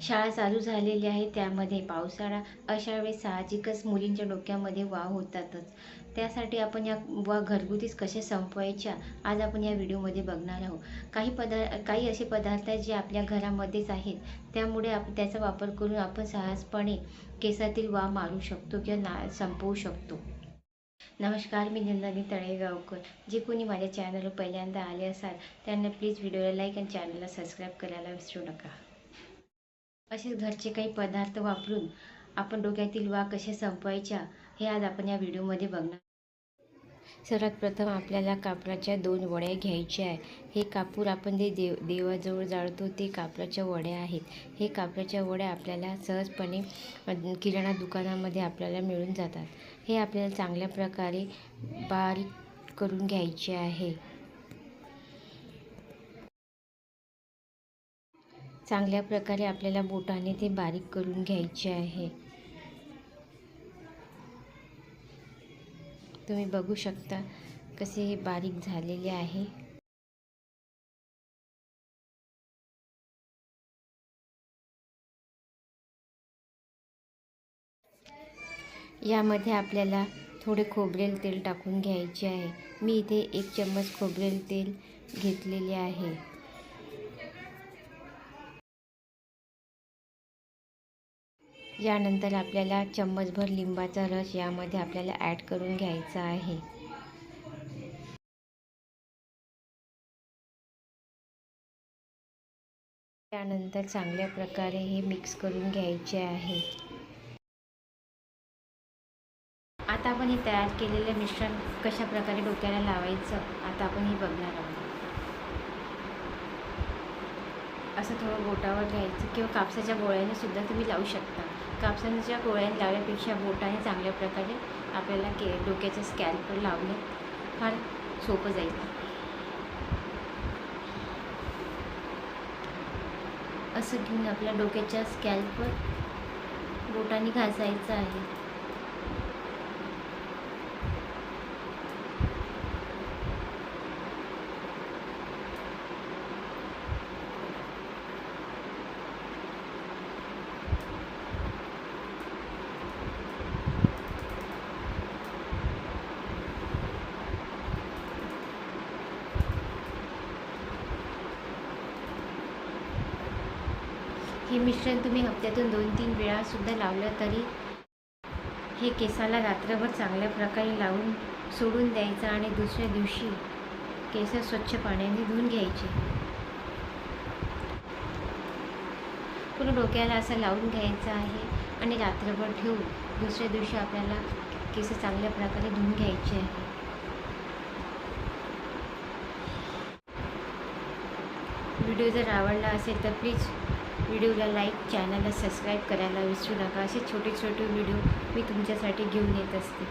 शाळा चालू झालेली आहे, त्यामध्ये पावसाळा, अशा वेळेस साहजिकच मुलींच्या डोक्यामध्ये वाव होतातच. त्यासाठी आपण या घरगुतीच कसे संपवायच्या, आज आपण या व्हिडिओमध्ये बघणार आहोत. काही असे पदार्थ आहेत जे आपल्या घरामध्येच आहेत, त्यामुळे त्याचा वापर करून आपण सहजपणे केसातील वाव मारू शकतो किंवा संपवू शकतो. नमस्कार, मी नंदिनी तळेगावकर. जे कोणी माझ्या चॅनलवर पहिल्यांदा आले असाल त्यांना प्लीज व्हिडिओला लाईक आणि चॅनलला सबस्क्राईब करायला विसरू नका. असेच घरचे काही पदार्थ वापरून आपण डोक्यातील वाव कसे संपवायच्या हे आज आपण या व्हिडिओमध्ये बघणार. सर्वात प्रथम आपल्याला कापराच्या 2 वड्या घ्यायच्या आहे. हे कापूर आपण जे देवाजवळ जाळतो ते कापराच्या वड्या आहेत. हे कापराच्या वड्या आपल्याला सहजपणे किराणा दुकानामध्ये आपल्याला मिळून जातात. हे आपल्याला चांगल्या प्रकारे बारीक करून घ्यायचे आहे. चांगल्या प्रकारे आपल्याला बोटाने ते बारीक करून घ्यायचे आहे. तुम्ही बघू शकता कसे हे बारीक झालेले आहे. यामध्ये आपल्याला थोडे खोबरेल तेल टाकून घ्यायचे आहे. मी इथे 1 चम्मच खोबरेल तेल घेतलेले आहे. यानंतर आपल्याला चम्मचभर लिंबाचा रस यामध्ये आपल्याला ॲड करून घ्यायचा आहे. त्यानंतर चांगल्या प्रकारे हे मिक्स करून घ्यायचे आहे. आता आपण हे तयार केलेलं मिश्रण कशा प्रकारे डोक्याला लावायचं आता आपण हे बघणार आहोत. असं थोडं बोटावर घ्यायचं किंवा कापसाच्या गोळ्याने सुद्धा तुम्ही लावू शकता. कापसाच्या गोळ्याने लावण्यापेक्षा बोटाने चांगल्या प्रकारे आपल्याला डोक्याच्या स्कॅल्पवर लावणे फार सोपं जाईल. असं घेऊन आपल्या डोक्याच्या स्कॅल्पवर बोटाने घासायचं आहे. हे मिश्रण तुम्ही हप्त्यातून 2-3 वेळा सुद्धा लावलं तरी हे केसाला रात्रभर चांगल्या प्रकारे लावून सोडून द्यायचं आणि दुसऱ्या दिवशी केस स्वच्छ पाण्याने धुवून घ्यायचे. पूर्ण डोक्याला असं लावून घ्यायचं आहे आणि रात्रभर ठेवून दुसऱ्या दिवशी आपल्याला केस चांगल्या प्रकारे धुवून घ्यायचे आहे. व्हिडिओ जर आवडला असेल तर प्लीज व्हिडिओला लाईक, चॅनलला सबस्क्राईब करायला विसरू नका. असे छोटे छोटे व्हिडिओ मी तुमच्यासाठी घेऊन येत असते.